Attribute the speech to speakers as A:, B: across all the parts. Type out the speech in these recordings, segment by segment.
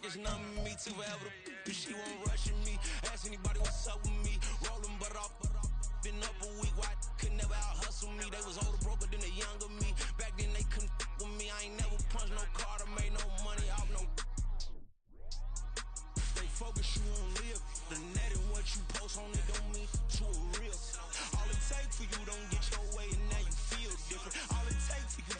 A: it's numbing me to forever. She won't rushing me. Ask anybody what's up with me. Rolling but off. Been up a week, why could never out hustle me? They was older, broker than the younger me. Back then they couldn't with me. I ain't never punched no card or made no money off no. They focus, you won't live. The net and what you post on it don't mean to a real. All it take for you don't get your way and now you feel different. All it take for you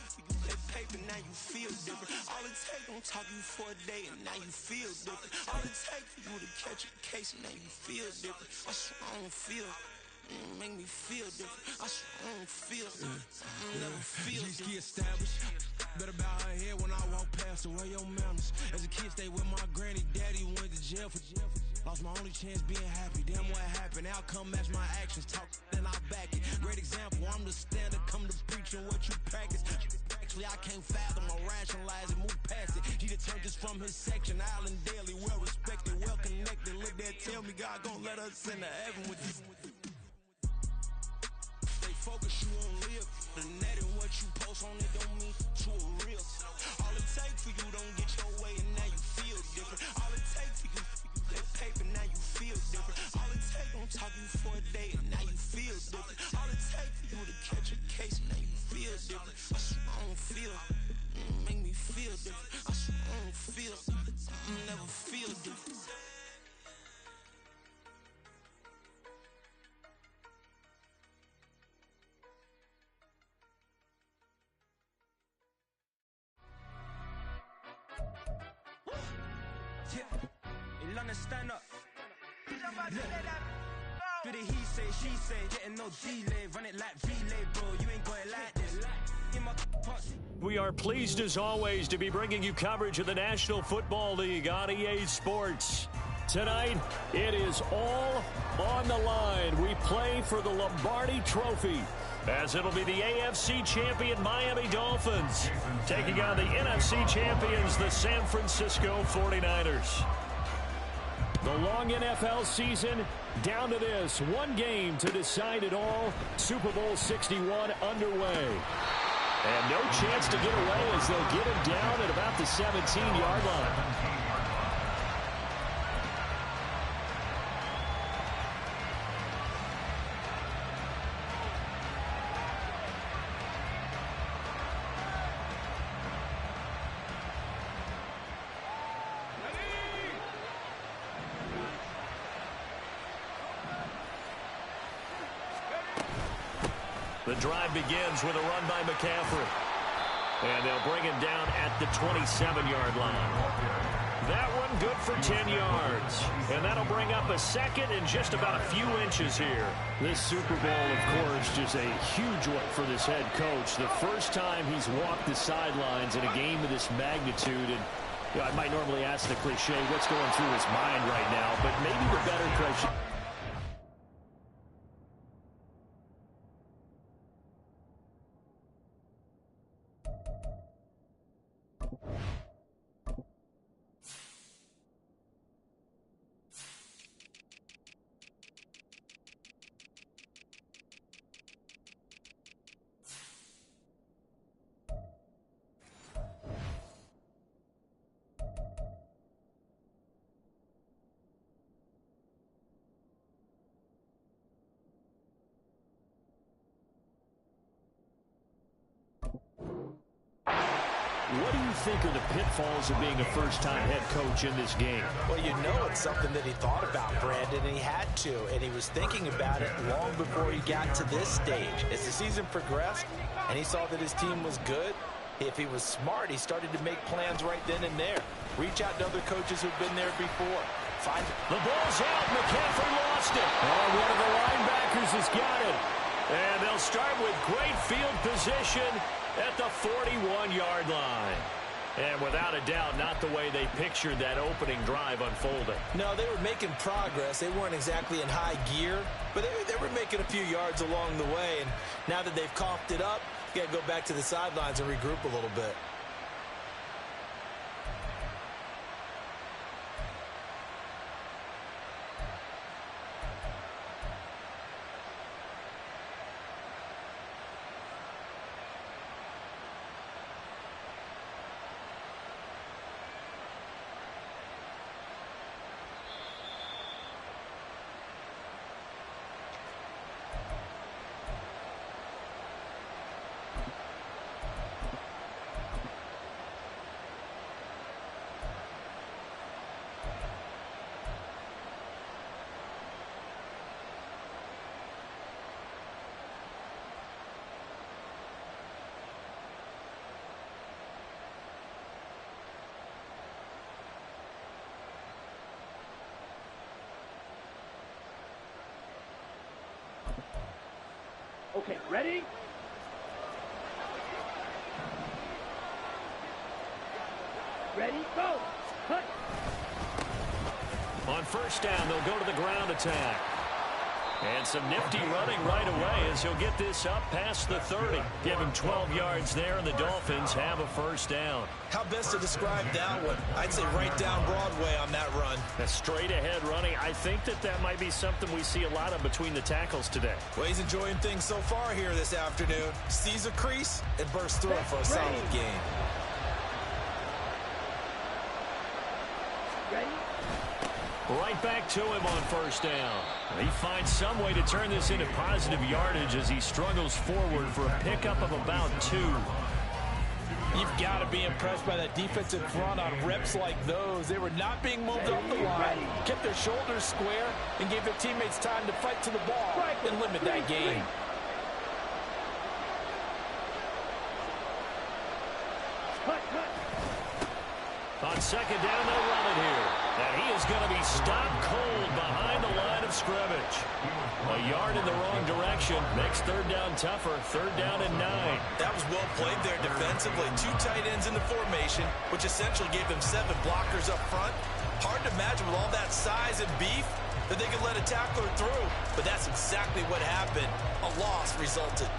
A: that paper, now you feel different. All it take don't talk you for a day and now you feel different. All it take for you to catch a case and now you feel different. I swear I don't feel. Make me feel different. I swear I don't feel. I never feel different. Established. Better bow her head when I walk past her. Where your manners? As a kid, stayed with my granny. Daddy went to jail for jail. Lost my only chance being happy. Damn, what happened? Outcome match my actions. Talk, then I back it. Great example. I'm the standard. Come to preaching what you practice. Actually, I can't fathom or rationalize it. Move past it. He turned this from his section. Island daily, well respected, well connected. Look there, tell me God gon' let us into heaven with this. Focus, you won't live. The net and what you post on it don't mean to a real. All it take for you don't get your way and now you feel different. All it take for you that paper, now you feel different. All it take don't talk you for a day and now you feel different. All it take for you to catch a case and now you feel different. I swear I don't feel. Make me feel different. I swear I don't feel. I never feel different.
B: Stand up. Look. Do the he say, she say, getting no delay, run it like relay, bro. You ain't got it like this. In my pots.
C: We are pleased as always to be bringing you coverage of the National Football League on EA Sports. Tonight, it is all on the line. We play for the Lombardi Trophy, as it'll be the AFC champion Miami Dolphins taking on the NFC champions, the San Francisco 49ers. The long NFL season down to this. One game to decide it all. Super Bowl 61 underway. And no chance to get away as they'll get him down at about the 17-yard line. The drive begins with a run by McCaffrey. And they'll bring him down at the 27-yard line. That one good for 10 yards. And that'll bring up a second and just about a few inches here. This Super Bowl, of course, just a huge one for this head coach. The first time he's walked the sidelines in a game of this magnitude. And you know, I might normally ask the cliche, what's going through his mind right now? But maybe the better question. What do you think are the pitfalls of being a first-time head coach in this game?
D: Well, you know it's something that he thought about, Brandon, and he had to, and he was thinking about it long before he got to this stage. As the season progressed and he saw that his team was good, if he was smart, he started to make plans right then and there. Reach out to other coaches who've been there before. Find
C: the ball's out. McCaffrey lost it. And one of the linebackers has got it. And they'll start with great field position at the 41-yard line. And without a doubt, not the way they pictured that opening drive unfolding.
D: No, they were making progress. They weren't exactly in high gear, but they were making a few yards along the way. And now that they've coughed it up, you got to go back to the sidelines and regroup a little bit.
E: Okay, ready? Ready, go! Cut!
C: On first down, they'll go to the ground attack. And some nifty running right away as he'll get this up past the 30. Give him 12 yards there, and the Dolphins have a first down.
D: How best to describe that one? I'd say right down Broadway on that run.
C: A straight-ahead running. I think that might be something we see a lot of between the tackles today.
D: Well, he's enjoying things so far here this afternoon. Sees a crease and bursts through it for a solid gain.
C: Right back to him on first down. He finds some way to turn this into positive yardage as he struggles forward for a pickup of about 2.
D: You've got to be impressed by that defensive front on reps like those. They were not being moved off the line, kept their shoulders square, and gave their teammates time to fight to the ball and limit that gain.
C: On second down, they'll run it here. And he is going to be stopped cold behind the line of scrimmage. A yard in the wrong direction makes third down tougher. Third down and 9.
D: That was well played there defensively. 2 tight ends in the formation, which essentially gave them 7 blockers up front. Hard to imagine with all that size and beef that they could let a tackler through. But that's exactly what happened. A loss resulted.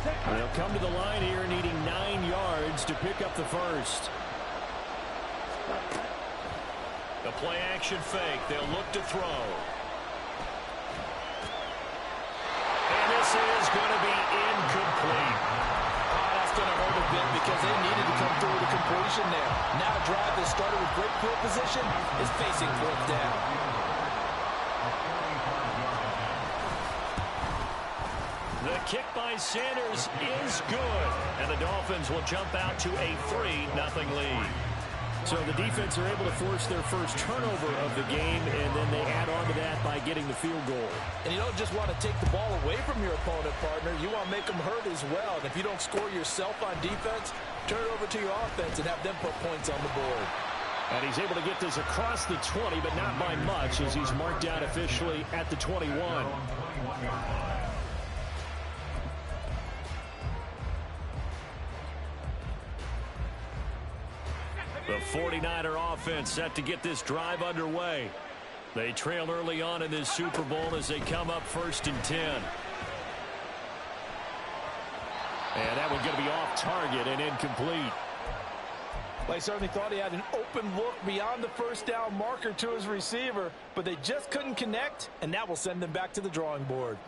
C: They'll come to the line here needing 9 yards to pick up the first. The play action fake. They'll look to throw. And this is going to be incomplete.
D: Oh, that's going to hurt a bit because they needed to come through with a completion there. Now a drive that started with great field position is facing fourth down.
C: The kick by Sanders is good. And the Dolphins will jump out to a 3-0 lead. So the defense are able to force their first turnover of the game, and then they add on to that by getting the field goal.
D: And you don't just want to take the ball away from your opponent, partner. You want to make them hurt as well. And if you don't score yourself on defense, turn it over to your offense and have them put points on the board.
C: And he's able to get this across the 20, but not by much, as he's marked out officially at the 21. The 49er offense set to get this drive underway. They trail early on in this Super Bowl as they come up 1st and 10. And that one's going to be off target and incomplete.
D: They certainly thought he had an open look beyond the first down marker to his receiver, but they just couldn't connect, and that will send them back to the drawing board.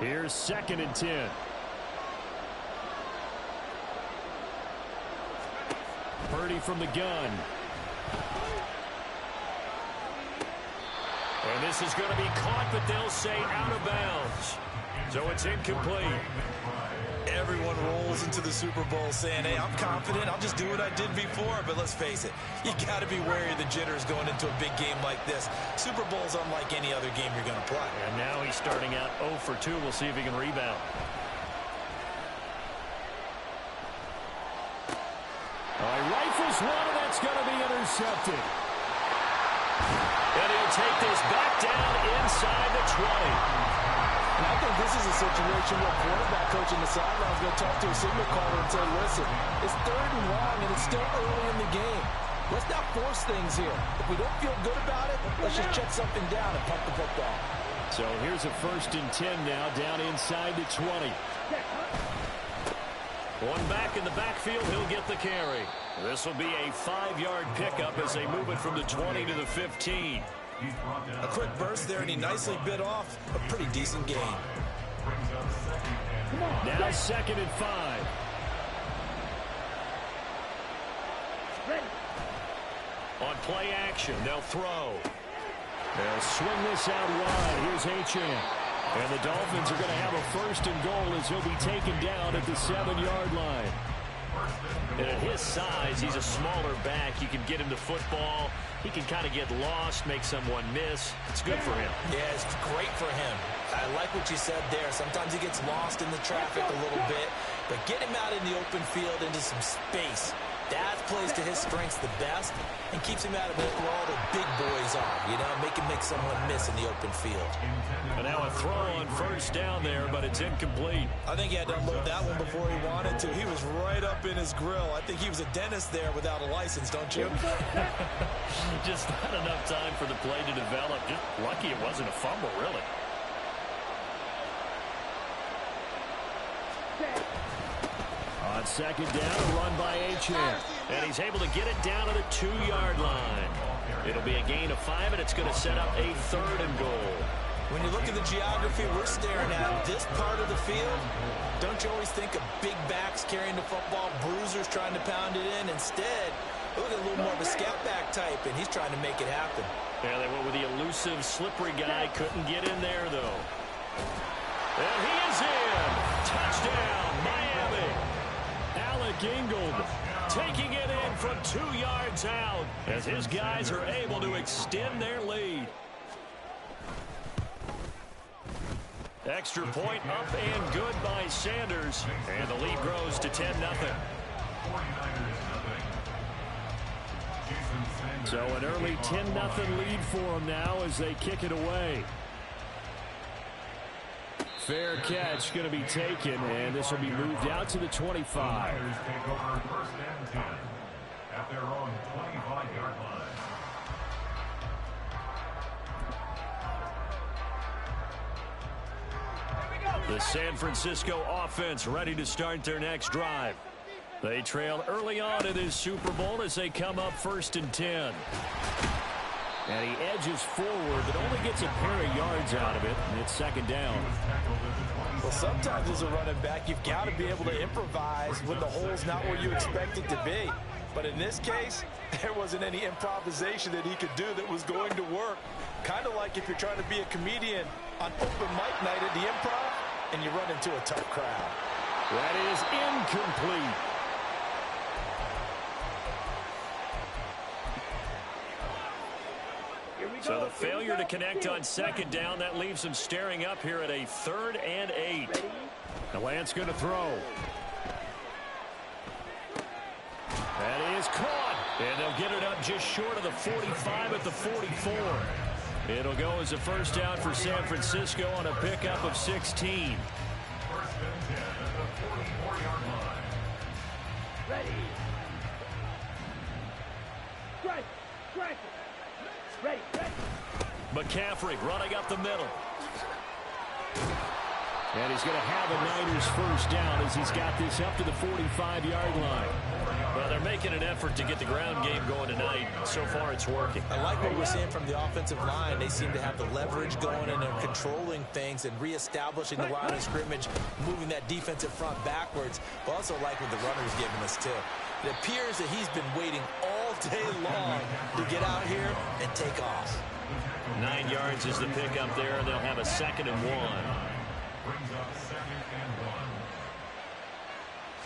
C: Here's 2nd and 10. Purdy from the gun. And this is going to be caught, but they'll say out of bounds. So it's incomplete.
D: Everyone rolls into the Super Bowl saying, hey, I'm confident. I'll just do what I did before. But let's face it, you got to be wary of the jitters going into a big game like this. Super Bowl's unlike any other game you're going to play.
C: And now he's starting out 0 for 2. We'll see if he can rebound. Rifles one, and that's going to be intercepted. And he'll take this back down inside the 20.
D: And I think this is a situation where quarterback coach in the sideline is going to talk to a signal caller and say, listen, it's 3rd and long, and it's still early in the game. Let's not force things here. If we don't feel good about it, let's just check something down and punt the football.
C: So here's a 1st and 10 now, down inside the 20. One back in the backfield, he'll get the carry. This will be a 5-yard pickup as they move it from the 20 to the 15.
D: A quick burst there, and he nicely bit off a pretty decent gain.
C: Now 2nd and 5. On play action, they'll throw. They'll swing this out wide. Here's Achane. And the Dolphins are going to have a 1st and goal as he'll be taken down at the 7-yard line. And at his size, he's a smaller back. You can get him the football. He can kind of get lost, make someone miss. It's good for him.
D: Yeah, it's great for him. I like what you said there. Sometimes he gets lost in the traffic a little bit. But get him out in the open field into some space. That plays to his strengths the best and keeps him out of it where all the big boys are, you know, make him make someone miss in the open field.
C: And now a throw on first down there, but it's incomplete.
D: I think he had to unload that one before he wanted to. He was right up in his grill. I think he was a dentist there without a license, don't you?
C: Just not enough time for the play to develop. Just lucky it wasn't a fumble, really. On second down, a run by Achane. And he's able to get it down to the 2-yard line. It'll be a gain of 5, and it's going to set up a 3rd and goal.
D: When you look at the geography we're staring at, this part of the field, don't you always think of big backs carrying the football, bruisers trying to pound it in? Instead, look at a little more of a scat back type, and he's trying to make it happen.
C: Yeah, they went with the elusive, slippery guy. Couldn't get in there, though. And he is in. Touchdown, Miami. Alec Ingold taking it in from 2 yards out as his guys are able to extend their lead. Extra point up and good by Sanders. And the lead grows to 10-0. So an early 10-0 lead for them now as they kick it away. Fair catch going to be taken, and this will be moved out to the 25.
F: Take over 1st and 10 at their own 25-yard line.
C: The San Francisco offense ready to start their next drive. They trail early on in this Super Bowl as they come up 1st and 10. And he edges forward, but only gets a pair of yards out of it, and it's 2nd down.
D: Well, sometimes as a running back, you've got to be able to improvise when the hole's not where you expect it to be. But in this case, there wasn't any improvisation that he could do that was going to work. Kind of like if you're trying to be a comedian on open mic night at the Improv, and you run into a tough crowd.
C: That is incomplete. So the failure to connect on 2nd down, that leaves them staring up here at a 3rd and 8. The Lance going to throw. That is caught. And they'll get it up just short of the 45 at the 44. It'll go as a 1st down for San Francisco on a pickup of 16.
F: 1st and 10 at the 44-yard line.
E: Ready. Strike. Strike. Ready. Ready.
C: McCaffrey running up the middle. And he's going to have a Niners 1st down as he's got this up to the 45-yard line. Well, they're making an effort to get the ground game going tonight. So far, it's working.
D: I like what we're seeing from the offensive line. They seem to have the leverage going, and they're controlling things and reestablishing the line of scrimmage, moving that defensive front backwards. But also like what the runner's giving us, too. It appears that he's been waiting all day long to get out here and take off.
C: 9 yards is the pickup there, and they'll have a 2nd and 1.
F: Brings up 2nd and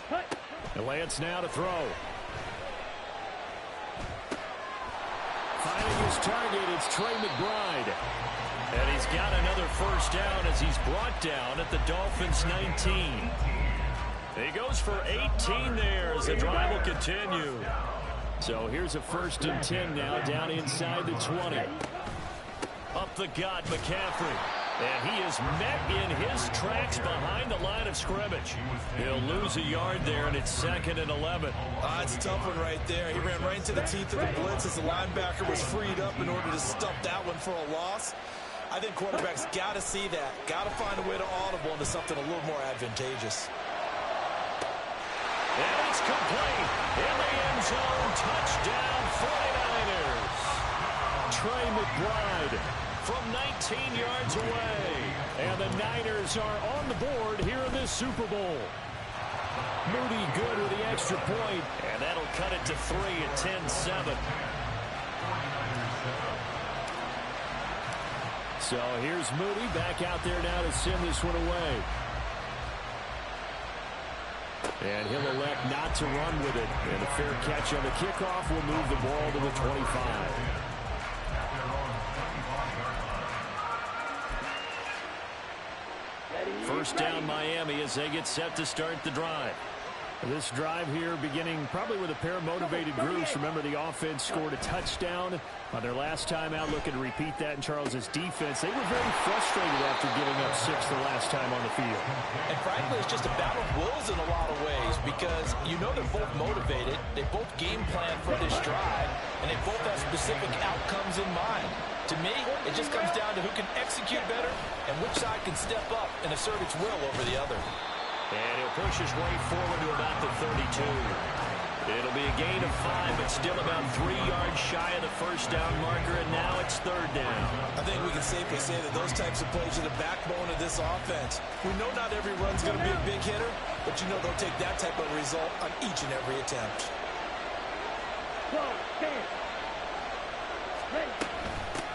F: 1.
E: Cut.
C: And Lance now to throw. Finding his target, it's Trey McBride. And he's got another 1st down as he's brought down at the Dolphins' 19. He goes for 18 there as the drive will continue. So here's a 1st and 10 now down inside the 20. Up the gut, McCaffrey. And he is met in his tracks behind the line of scrimmage. He'll lose a yard there, and it's 2nd and 11.
D: It's a tough one right there. He ran right into the teeth of the blitz as the linebacker was freed up in order to stop that one for a loss. I think quarterbacks got to see that. Got to find a way to audible into something a little more advantageous.
C: And it's complete. In the end zone, touchdown 49ers. Trey McBride from 19 yards away. And the Niners are on the board here in this Super Bowl. Moody good with the extra point, and that'll cut it to 3 at 10-7. So here's Moody back out there now to send this one away. And he'll elect not to run with it. And a fair catch on the kickoff will move the ball to the 25. First down Miami as they get set to start the drive. This drive here beginning probably with a pair of motivated groups. Remember, the offense scored a touchdown on their last time out. Looking to repeat that in Charles's defense. They were very frustrated after giving up 6 the last time on the field.
D: And frankly, it's just a battle of wills in a lot of ways because you know they're both motivated. They both game plan for this drive, and they both have specific outcomes in mind. To me, it just comes down to who can execute better and which side can step up and assert its will over the other.
C: And he'll push his way forward to about the 32. It'll be a gain of 5, but still about 3 yards shy of the first down marker, and now it's 3rd down.
G: I think we can safely say that those types of plays are the backbone of this offense. We know not every run's going to be a big hitter, but you know they'll take that type of result on each and every attempt.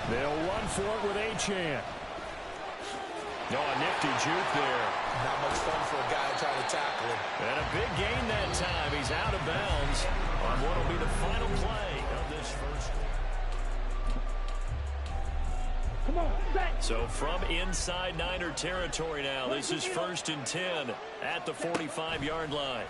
C: They'll run for it with Achane. Oh, a nifty juke there.
G: Not much fun for a guy trying to tackle him.
C: And a big gain that time. He's out of bounds on what will be the final play of this first.
E: Come on, set.
C: So from inside Niner territory now, this is 1st and 10 at the 45-yard line.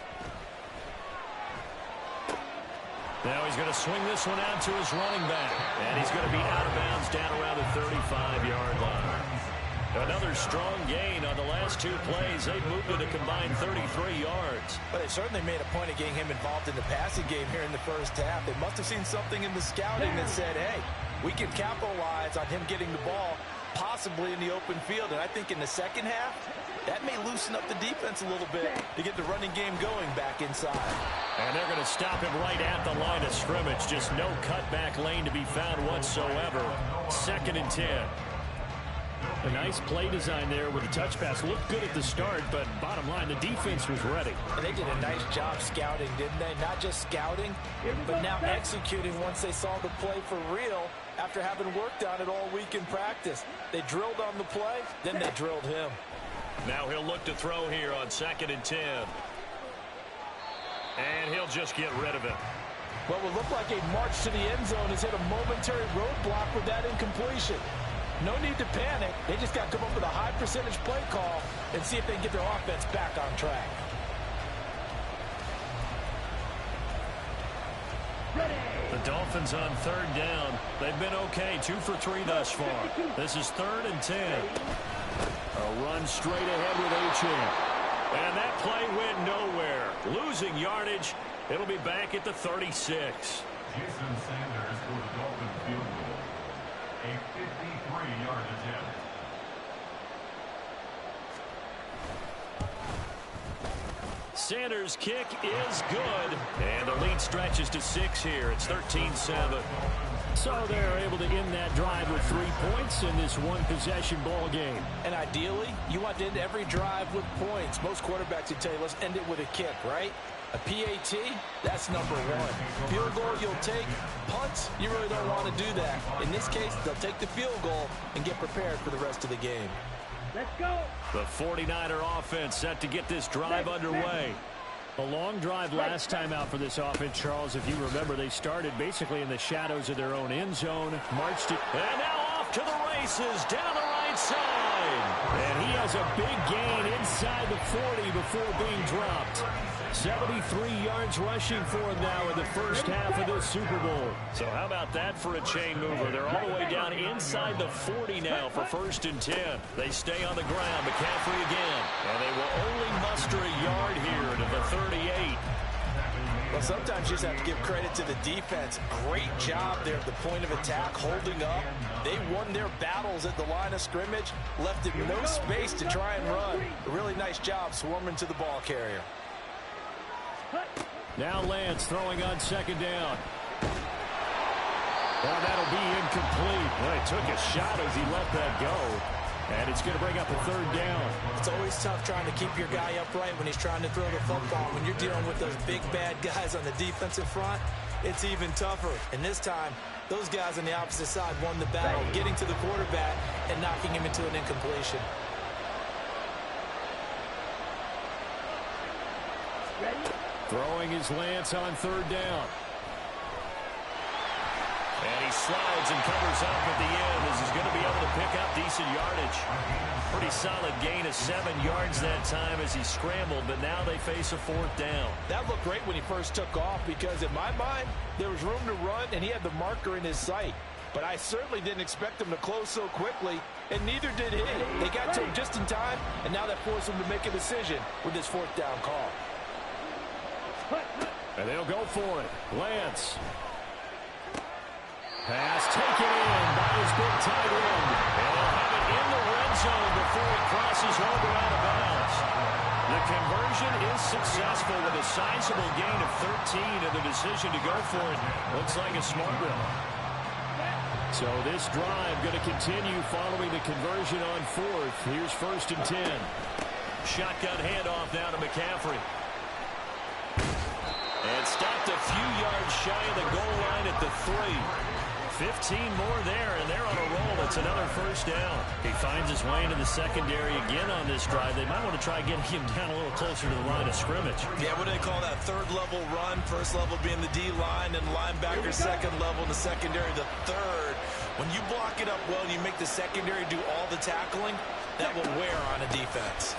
C: Now he's going to swing this one out to his running back. And he's going to be out of bounds down around the 35-yard line. Another strong gain on the last 2 plays. They've moved it a combined 33 yards.
D: But they certainly made a point of getting him involved in the passing game here in the first half. They must have seen something in the scouting that said, hey, we can capitalize on him getting the ball possibly in the open field. And I think in the second half, that may loosen up the defense a little bit to get the running game going back inside.
C: And they're going to stop him right at the line of scrimmage. Just no cutback lane to be found whatsoever. 2nd and 10. A nice play design there with the touch pass. Looked good at the start, but bottom line, the defense was ready.
D: And they did a nice job scouting, didn't they? Not just scouting, but now executing once they saw the play for real after having worked on it all week in practice. They drilled on the play, then they drilled him.
C: Now he'll look to throw here on 2nd and 10. And he'll just get rid of it.
D: What will look like a march to the end zone has hit a momentary roadblock with that incompletion. No need to panic. They just got to come up with a high percentage play call and see if they can get their offense back on track.
C: The Dolphins on 3rd down. They've been okay, 2 for 3 thus far. This is 3rd and 10. A run straight ahead with Achane. And that play went nowhere. Losing yardage. It'll be back at the 36.
F: Jason Sanders for the Dolphin field goal. A 53-yard attempt.
C: Sanders' kick is good. And the lead stretches to 6 here. It's 13-7. So they're able to end that drive with 3 points in this one-possession ball game.
D: And ideally, you want to end every drive with points. Most quarterbacks would tell you, let's end it with a kick, right? A PAT, that's number 1. Field goal you'll take. Punts, you really don't want to do that. In this case, they'll take the field goal and get prepared for the rest of the game.
E: Let's go.
C: The 49er offense set to get this drive underway. A long drive last time out for this offense, Charles. If you remember, they started basically in the shadows of their own end zone. Marched it. And now off to the races down the right side. And he has a big gain inside the 40 before being dropped. 73 yards rushing for him now in the first half of this Super Bowl. So how about that for a chain mover? They're all the way down inside the 40 now for 1st and 10. They stay on the ground. McCaffrey again. And they will only muster a yard here to the 38.
D: Well, sometimes you just have to give credit to the defense. Great job there at the point of attack, holding up. They won their battles at the line of scrimmage, left it no space to try and run. A really nice job swarming to the ball carrier.
C: Now Lance throwing on 2nd down. Well, that'll be incomplete. Well, he took a shot as he let that go. And it's going to bring up a 3rd down.
D: It's always tough trying to keep your guy upright when he's trying to throw the football. When you're dealing with those big, bad guys on the defensive front, it's even tougher. And this time, those guys on the opposite side won the battle, getting to the quarterback and knocking him into an incompletion.
C: Throwing his Lance on 3rd down. And he slides and covers up at the end as he's going to be able to pick up decent yardage. Pretty solid gain of 7 yards that time as he scrambled, but now they face a 4th down.
D: That looked great when he first took off because in my mind, there was room to run and he had the marker in his sight. But I certainly didn't expect him to close so quickly, and neither did he. They got to him just in time, and now that forced him to make a decision with his 4th down call.
C: And they'll go for it. Lance. Pass taken in by his big tight end. And they'll have it in the red zone before he crosses over out of bounds. The conversion is successful with a sizable gain of 13, and the decision to go for it looks like a smart one. So this drive going to continue following the conversion on 4th. Here's 1st and 10. Shotgun handoff now to McCaffrey. And stopped a few yards shy of the goal line at the 3. 15 more there, and they're on a roll. It's another 1st down. He finds his way into the secondary again on this drive. They might want to try getting him down a little closer to the line of scrimmage.
G: Yeah, what do they call that? 3rd level run. 1st level being the D-line, and linebacker 2nd level in the secondary, the 3rd. When you block it up well and you make the secondary do all the tackling, that will wear on a defense.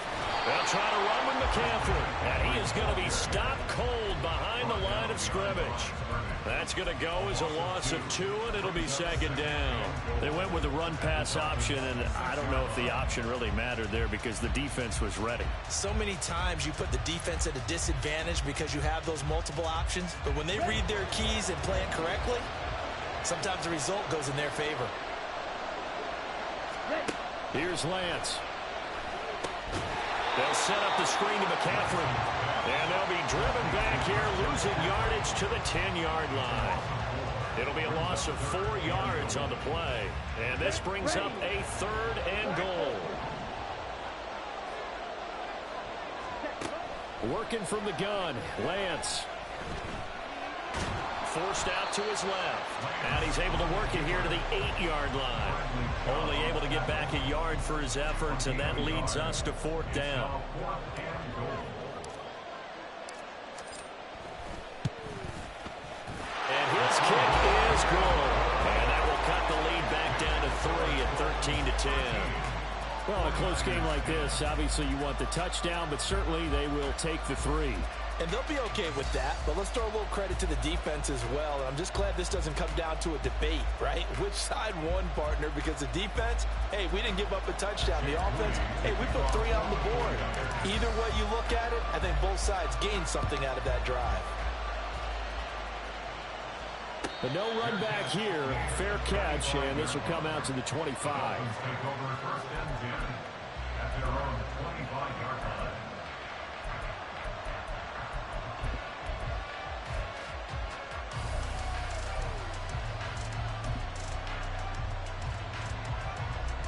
C: They'll try to run with McCaffrey, and he is going to be stopped cold behind the line of scrimmage. That's going to go as a loss of 2, and it'll be 2nd down. They went with the run-pass option, and I don't know if the option really mattered there because the defense was ready.
G: So many times you put the defense at a disadvantage because you have those multiple options, but when they read their keys and play it correctly, sometimes the result goes in their favor.
C: Here's Lance. They'll set up the screen to McCaffrey. And they'll be driven back here, losing yardage to the 10-yard line. It'll be a loss of 4 yards on the play. And this brings up a 3rd and goal. Working from the gun, Lance. Forced out to his left. And he's able to work it here to the 8-yard line. Only able to get back a yard for his efforts, and that leads us to 4th down. And his kick is good. And that will cut the lead back down to 3 at 13-10. Well, a close game like this, obviously you want the touchdown, but certainly they will take the 3.
D: And they'll be okay with that, but let's throw a little credit to the defense as well. I'm just glad this doesn't come down to a debate, right? Which side won, partner? Because the defense, hey, we didn't give up a touchdown. The offense, hey, we put 3 on the board. Either way you look at it, I think both sides gained something out of that drive.
C: But no run back here. Fair catch, and this will come out to the 25.
F: Take over 1st and 10 at their own 25-yard line.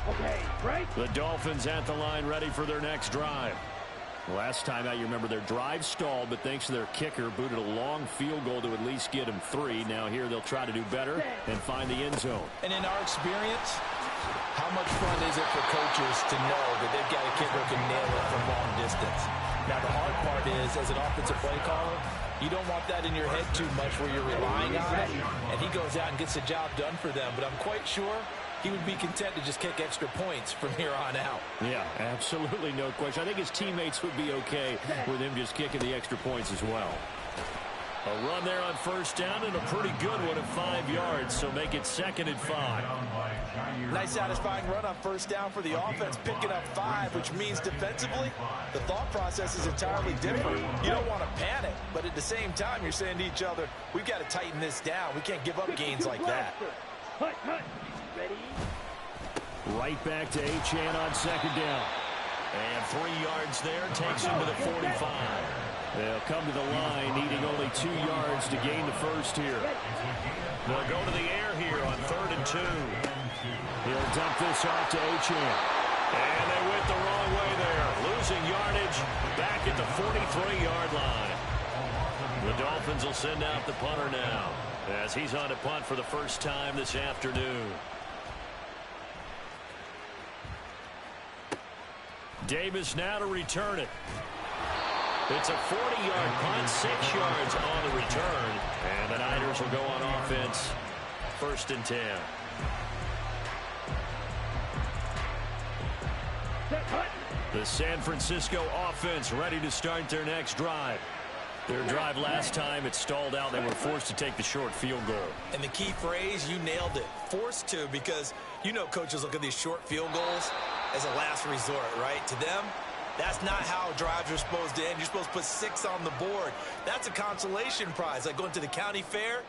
E: Okay, right?
C: The Dolphins at the line, ready for their next drive. Last time out, you remember their drive stalled, but thanks to their kicker, booted a long field goal to at least get them 3. Now here they'll try to do better and find the end zone.
D: And in our experience, how much fun is it for coaches to know that they've got a kicker who can nail it from long distance? Now, the hard part is, as an offensive play caller, you don't want that in your head too much where you're relying on it, and he goes out and gets the job done for them. But I'm quite sure he would be content to just kick extra points from here on out.
C: Yeah, absolutely no question. I think his teammates would be okay with him just kicking the extra points as well. A run there on 1st down and a pretty good one at 5 yards, so make it 2nd and 5.
D: Nice satisfying run on 1st down for the offense, picking up 5, which means defensively, the thought process is entirely different. You don't want to panic, but at the same time, you're saying to each other, we've got to tighten this down. We can't give up gains like that.
E: Hut, hut. Ready?
C: Right back to Achane on 2nd down. And 3 yards there, takes him to the 45. They'll come to the line, needing only 2 yards to gain the 1st here. They'll go to the air here on 3rd and 2. He'll dump this off to Achane. And they went the wrong way there, losing yardage back at the 43-yard line. The Dolphins will send out the punter now, as he's on to punt for the first time this afternoon. Davis now to return it. It's a 40-yard punt, 6 yards on the return. And the Niners will go on offense 1st and 10. The San Francisco offense ready to start their next drive. Their drive last time, it stalled out. They were forced to take the short field goal.
G: And the key phrase, you nailed it, forced to, because you know coaches look at these short field goals as a last resort, right? To them, that's not how drives are supposed to end. You're supposed to put 6 on the board. That's a consolation prize. Like going to the county fair,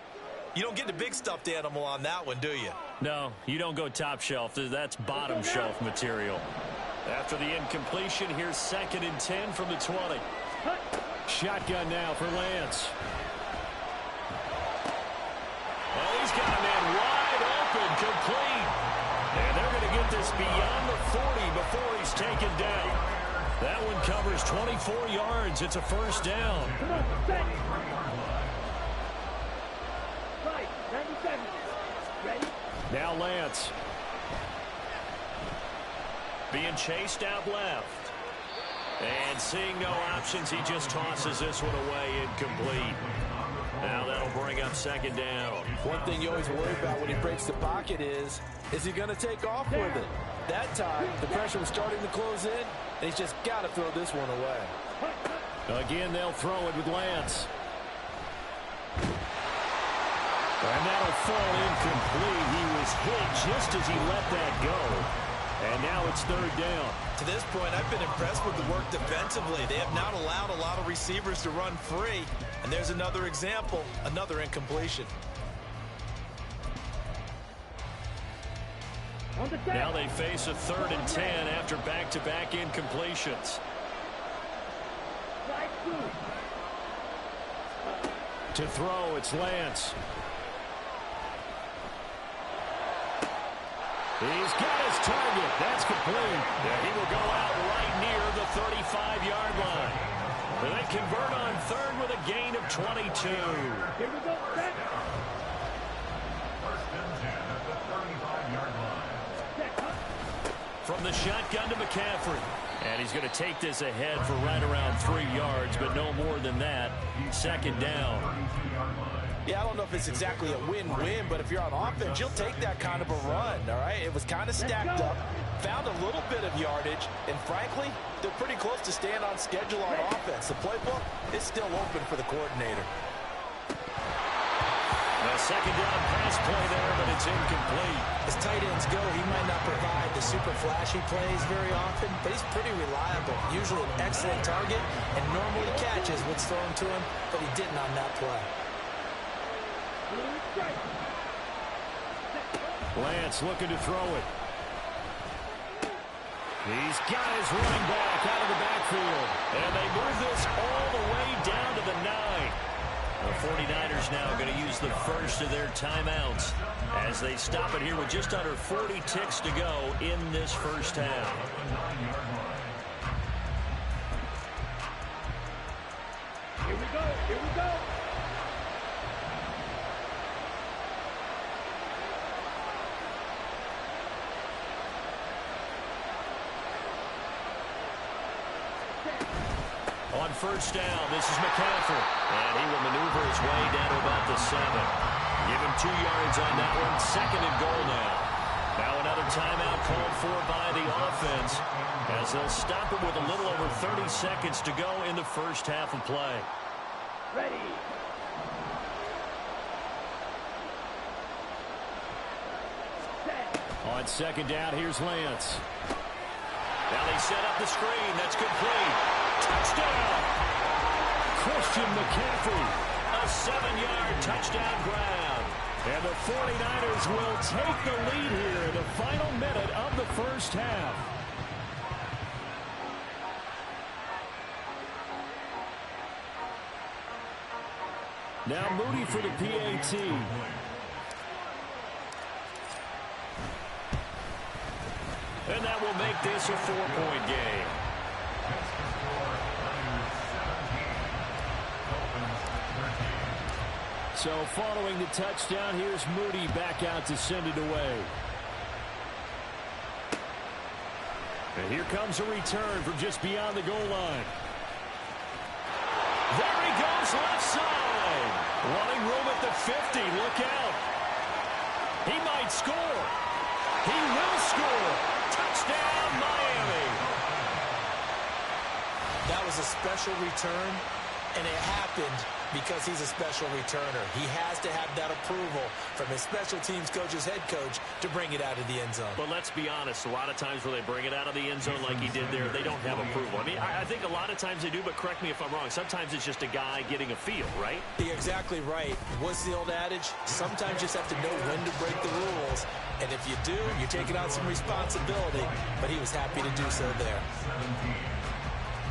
G: you don't get the big stuffed animal on that one, do you?
C: No, you don't go top shelf. That's bottom shelf material. After the incompletion, here's 2nd and 10 from the 20. Shotgun now for Lance. Oh, he's got a man wide open, complete. And they're going to get this beyond the 40 before he's taken down. That one covers 24 yards. It's a 1st down.
E: Come on, set. Right, 97. Ready?
C: Now Lance. Being chased out left. And seeing no options, he just tosses this one away, incomplete. Now that'll bring up 2nd down.
D: One thing you always worry about when he breaks the pocket is he going to take off with it? That time, the pressure was starting to close in, and he's just got to throw this one away.
C: Again, they'll throw it with Lance. And that'll fall incomplete. He was hit just as he let that go. And now it's 3rd down.
G: To this point, I've been impressed with the work defensively. They have not allowed a lot of receivers to run free. And there's another example, another incompletion.
C: Now they face a 3rd and 10 after back-to-back incompletions. To throw, it's Lance. He's got his target. That's complete. Yeah, he will go out right near the 35-yard line. And they convert on 3rd with a gain of 22.
E: Here we go, set.
F: 1st and 10 at the 35-yard line.
C: From the shotgun to McCaffrey. And he's going to take this ahead for right around 3 yards, but no more than that. 2nd down.
D: Yeah, I don't know if it's exactly a win-win, but if you're on offense, you'll take that kind of a run, all right? It was kind of stacked up, found a little bit of yardage, and frankly, they're pretty close to staying on schedule on offense. The playbook is still open for the coordinator.
C: A 2nd down pass play there, but it's incomplete.
H: As tight ends go, he might not provide the super flashy plays very often, but he's pretty reliable. Usually an excellent target, and normally catches what's thrown to him, but he didn't on that play.
C: Lance looking to throw it. He's got his running back out of the backfield. And they move this all the way down to the 9. The 49ers now going to use the first of their timeouts as they stop it here with just under 40 ticks to go in this 1st half.
E: Here we go, here we go.
C: On 1st down, this is McCaffrey. And he will maneuver his way down to about the 7. Give him 2 yards on that one. 2nd and goal now. Now another timeout called for by the offense as they'll stop it with a little over 30 seconds to go in the 1st half of play.
E: Ready. Set.
C: On 2nd down, here's Lance. Now they set up the screen. That's complete. Touchdown! Christian McCaffrey. A 7-yard touchdown grab. And the 49ers will take the lead here in the final minute of the 1st half. Now Moody for the PAT. And that will make this a 4-point game. So following the touchdown, here's Moody back out to send it away. And here comes a return from just beyond the goal line. There he goes left side. Running room at the 50. Look out. He might score. He will score. Touchdown, Miami.
H: That was a special return, and it happened because he's a special returner. He has to have that approval from his special teams coach's head coach to bring it out of the end zone.
C: But let's be honest, a lot of times when they bring it out of the end zone like he did there, they don't have approval. I mean, I think a lot of times they do, but correct me if I'm wrong. Sometimes it's just a guy getting a feel, right?
H: You're exactly right. What's the old adage? Sometimes you just have to know when to break the rules. And if you do, you're taking on some responsibility. But he was happy to do so there.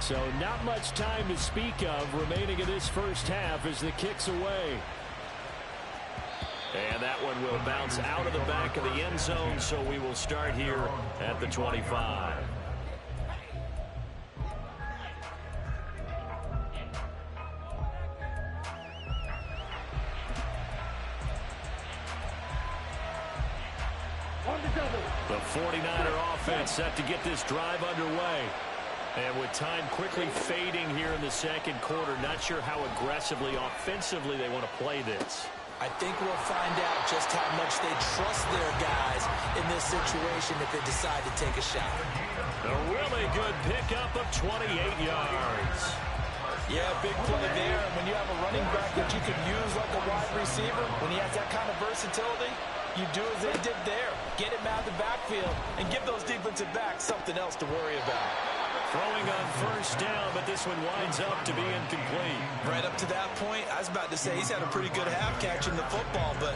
C: So not much time to speak of remaining in this first half as the kick's away. And that one will bounce out of the back of the end zone, so we will start here at the 25.
E: On the double.
C: The 49er offense set to get this drive underway. And with time quickly fading here in the second quarter, not sure how aggressively, offensively they want to play this.
H: I think we'll find out just how much they trust their guys in this situation if they decide to take a shot.
C: A really good pickup of 28 yards.
H: Yeah, big play there. And when you have a running back that you can use like a wide receiver, when he has that kind of versatility, you do as they did there. Get him out of the backfield and give those defensive backs something else to worry about.
C: Throwing on first down, but this one winds up to be incomplete.
G: Right up to that point, I was about to say he's had a pretty good half catching the football, but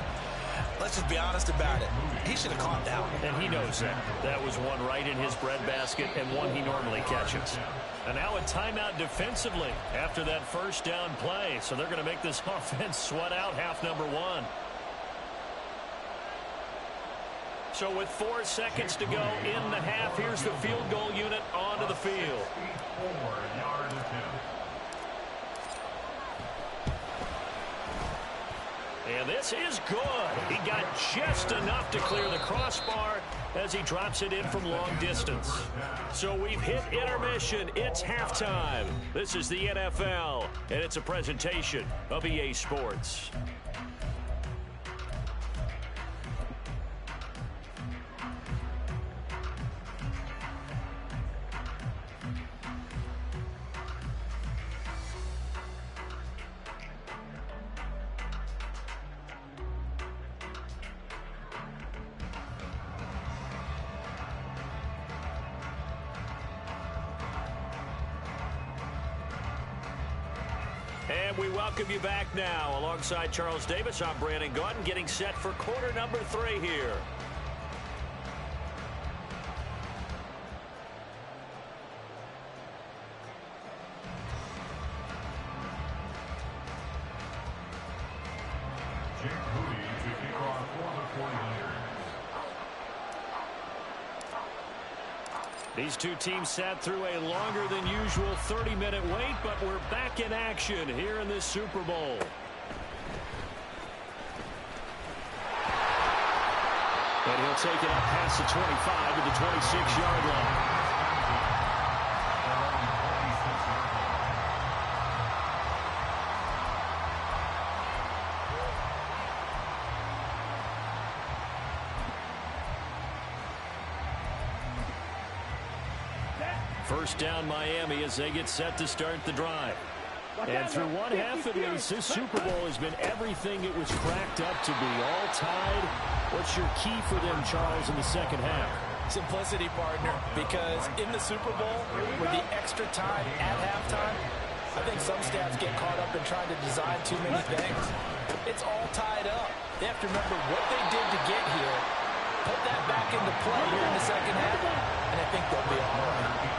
G: let's just be honest about it. He should have caught that one.
C: And he knows that. That was one right in his breadbasket and one he normally catches. And now a timeout defensively after that first down play. So they're going to make this offense sweat out half number one. So with 4 seconds to go in the half, here's the field goal unit onto the field. And this is good. He got just enough to clear the crossbar as he drops it in from long distance. So we've hit intermission. It's halftime. This is the NFL, and it's a presentation of EA Sports. And we welcome you back now. Alongside Charles Davis, I'm Brandon Gaudin, getting set for quarter number 3 here. These two teams sat through a longer than usual 30-minute wait, but we're back in action here in this Super Bowl. And he'll take it up past the 25 to the 26-yard line. First down Miami as they get set to start the drive. And through one half at least, this Super Bowl has been everything it was cracked up to be. All tied. What's your key for them, Charles, in the second half?
H: Simplicity, partner, because in the Super Bowl, with the extra time at halftime, I think some staffs get caught up in trying to design too many things. It's all tied up. They have to remember what they did to get here, put that back into play here in the second half, and I think they'll be all right.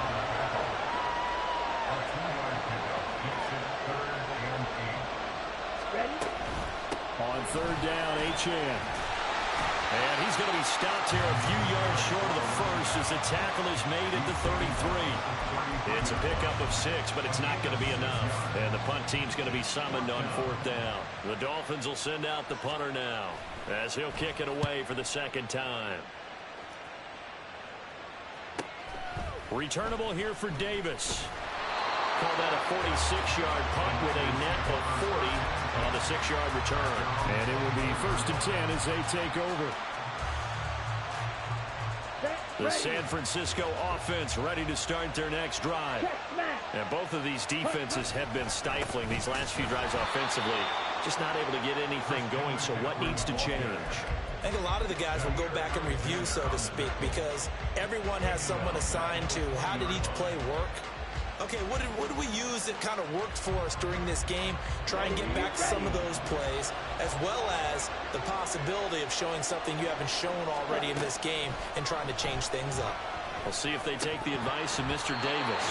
C: On third down, Etienne. And he's going to be stopped here a few yards short of the first as the tackle is made at the 33. It's a pickup of 6, but it's not going to be enough. And the punt team's going to be summoned on fourth down. The Dolphins will send out the punter now as he'll kick it away for the second time. Returnable here for Davis. Call that a 46-yard punt with a net of 40. on the 6-yard return.
I: And it will be 1st and 10 as they take over.
C: The San Francisco offense ready to start their next drive. And both of these defenses have been stifling these last few drives offensively. Just not able to get anything going, so what needs to change?
H: I think a lot of the guys will go back and review, so to speak, because everyone has someone assigned to how did each play work. Okay, what did we use that kind of worked for us during this game? Try and get back to some of those plays, as well as the possibility of showing something you haven't shown already in this game and trying to change things up.
C: We'll see if they take the advice of Mr. Davis.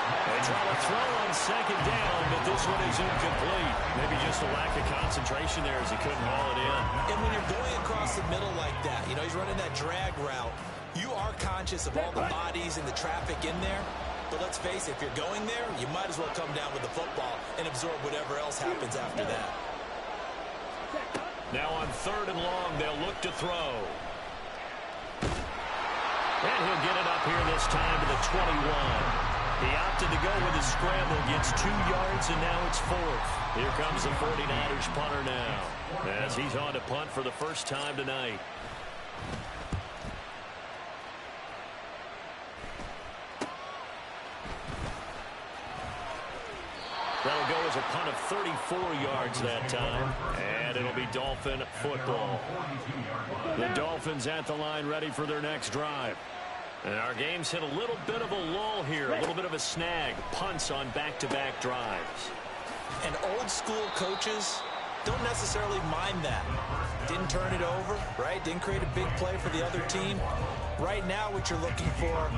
C: They try to throw on 2nd down, but this one is incomplete. Maybe just a lack of concentration there as he couldn't haul it in.
H: And when you're going across the middle like that, you know, he's running that drag route, you are conscious of all the bodies and the traffic in there. But let's face it, if you're going there, you might as well come down with the football and absorb whatever else happens after that.
C: Now on 3rd and long, they'll look to throw. And he'll get it up here this time to the 21. He opted to go with his scramble, gets 2 yards, and now it's 4th. Here comes the 49ers punter now, as he's on to punt for the first time tonight. That'll go as a punt of 34 yards that time, and it'll be Dolphin football. The Dolphins at the line ready for their next drive. And our game's hit a little bit of a lull here, a little bit of a snag. Punts on back-to-back drives.
H: And old school coaches don't necessarily mind that. Didn't turn it over, right? Didn't create a big play for the other team. Right now what you're looking for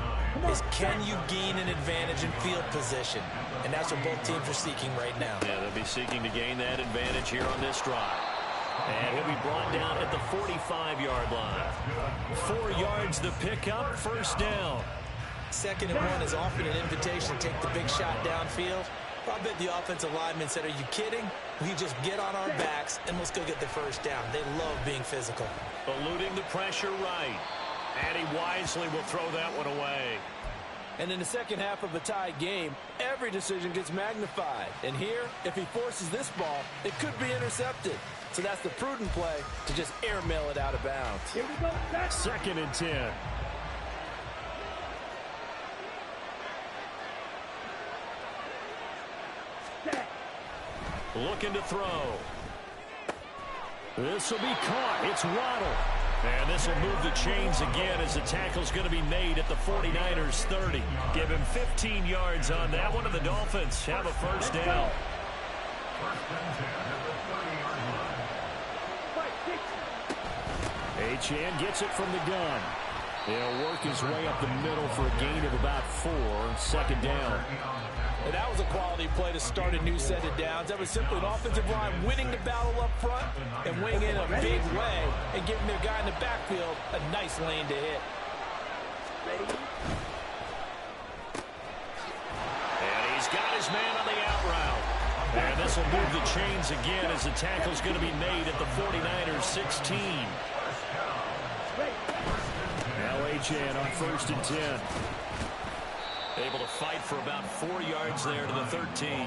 H: is can you gain an advantage in field position? And that's what both teams are seeking right now.
C: Yeah, they'll be seeking to gain that advantage here on this drive. And he'll be brought down at the 45-yard line. 4 yards the pickup, 1st down.
H: 2nd and 1 is often an invitation to take the big shot downfield. I bet the offensive lineman said, are you kidding? We just get on our backs and let's go get the 1st down. They love being physical.
C: Eluding the pressure right. And he wisely will throw that one away.
J: And in the second half of a tied game, every decision gets magnified. And here, if he forces this ball, it could be intercepted. So that's the prudent play to just airmail it out of bounds.
E: Here we go.
I: 2nd and 10.
C: Looking to throw. This will be caught. It's Waddle. And this will move the chains again as the tackle's going to be made at the 49ers 30. Give him 15 yards on that one, and the Dolphins have a 1st down.
I: Achane gets it from the gun. He'll work his way up the middle for a gain of about 4. 2nd down.
J: And that was a quality play to start a new set of downs. That was simply an offensive line winning the battle up front and winning in a big way and giving their guy in the backfield a nice lane to hit.
C: And he's got his man on the out route. And this will move the chains again as the tackle's going to be made at the 49ers 16.
I: Now Achane on 1st and 10.
C: Able to fight for about 4 yards there to the 13.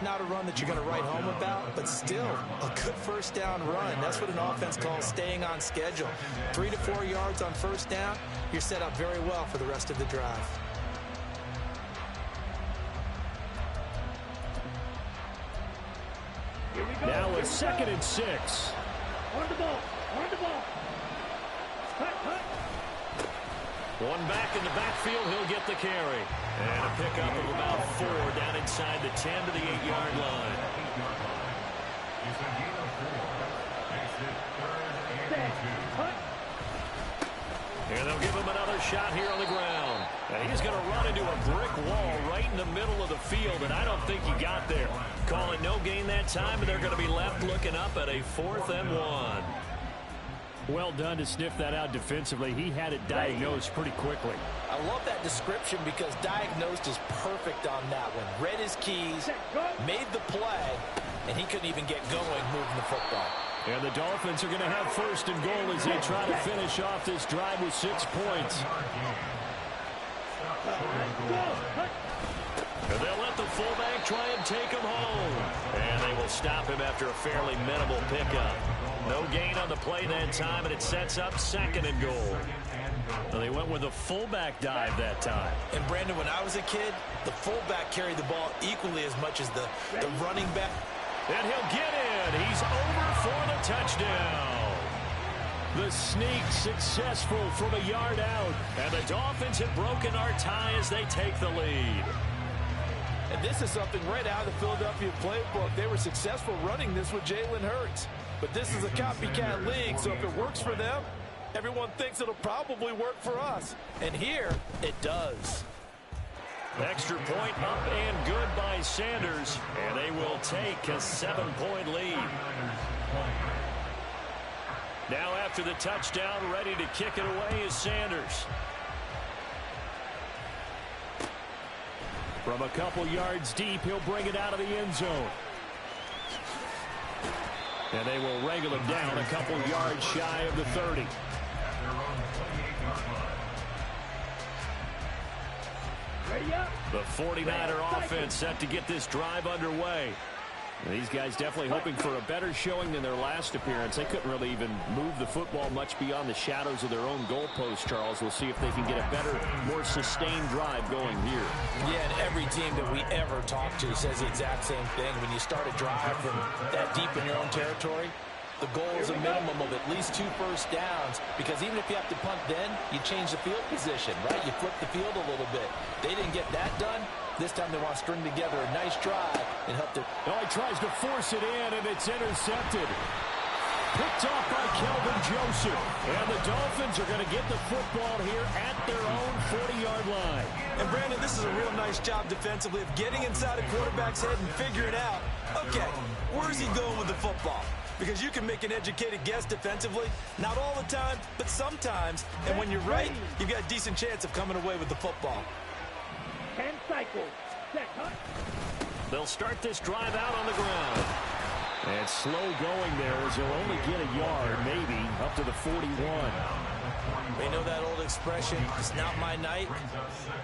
H: Not a run that you're going to write home about, but still a good 1st down run. That's what an offense calls staying on schedule. 3 to 4 yards on 1st down, you're set up very well for the rest of the drive.
E: Here we go.
I: Now a 2nd and 6.
E: On the ball. On the ball. Cut.
C: One back in the backfield, he'll get the carry. And a pickup of about 4 down inside the 10 to the 8-yard line. And they'll give him another shot here on the ground. And he's going to run into a brick wall right in the middle of the field, and I don't think he got there. Call it no gain that time, and they're going to be left looking up at a 4th and 1.
I: Well done to sniff that out defensively. He had it diagnosed pretty quickly.
H: I love that description because diagnosed is perfect on that one. Read his keys, made the play, and he couldn't even get going moving the football.
I: And the Dolphins are going to have 1st and goal as they try to finish off this drive with 6 points.
C: And they'll let the fullback try and take him home. And they will will stop him after a fairly minimal pickup. No gain on the play that time, and it sets up 2nd and goal. So they went with a fullback dive that time.
G: And, Brandon, when I was a kid, the fullback carried the ball equally as much as the running back.
C: And he'll get in. He's over for the touchdown. The sneak successful from a yard out. And the Dolphins have broken our tie as they take the lead.
J: And this is something right out of the Philadelphia playbook. They were successful running this with Jalen Hurts. But this is a copycat league, so if it works for them, everyone thinks it'll probably work for us. And here, it does.
C: Extra point up and good by Sanders. And they will take a 7-point lead. Now after the touchdown, ready to kick it away is Sanders. From a couple yards deep, he'll bring it out of the end zone. And they will wrangle him down a couple yards shy of the 30. The 49er offense set to get this drive underway. These guys definitely hoping for a better showing than their last appearance. They couldn't really even move the football much beyond the shadows of their own goalpost, Charles. We'll see if they can get a better, more sustained drive going here.
J: Yeah, and every team that we ever talk to says the exact same thing. When you start a drive from that deep in your own territory, the goal is a minimum of at least 2 first downs, because even if you have to punt then, you change the field position, right? You flip the field a little bit. They didn't get that done. This time they want to string together a nice drive and help to...
C: Oh, he tries to force it in, and it's intercepted. Picked off by Kelvin Joseph. And the Dolphins are going to get the football here at their own 40-yard line.
G: And, Brandon, this is a real nice job defensively of getting inside a quarterback's head and figuring out, okay, where's he going with the football? Because you can make an educated guess defensively. Not all the time, but sometimes. And when you're right, you've got a decent chance of coming away with the football.
E: 10 cycles. Set.
C: They'll start this drive out on the ground. And slow going there as he'll only get a yard, maybe, up to the 41.
J: They know that old expression, it's not my night.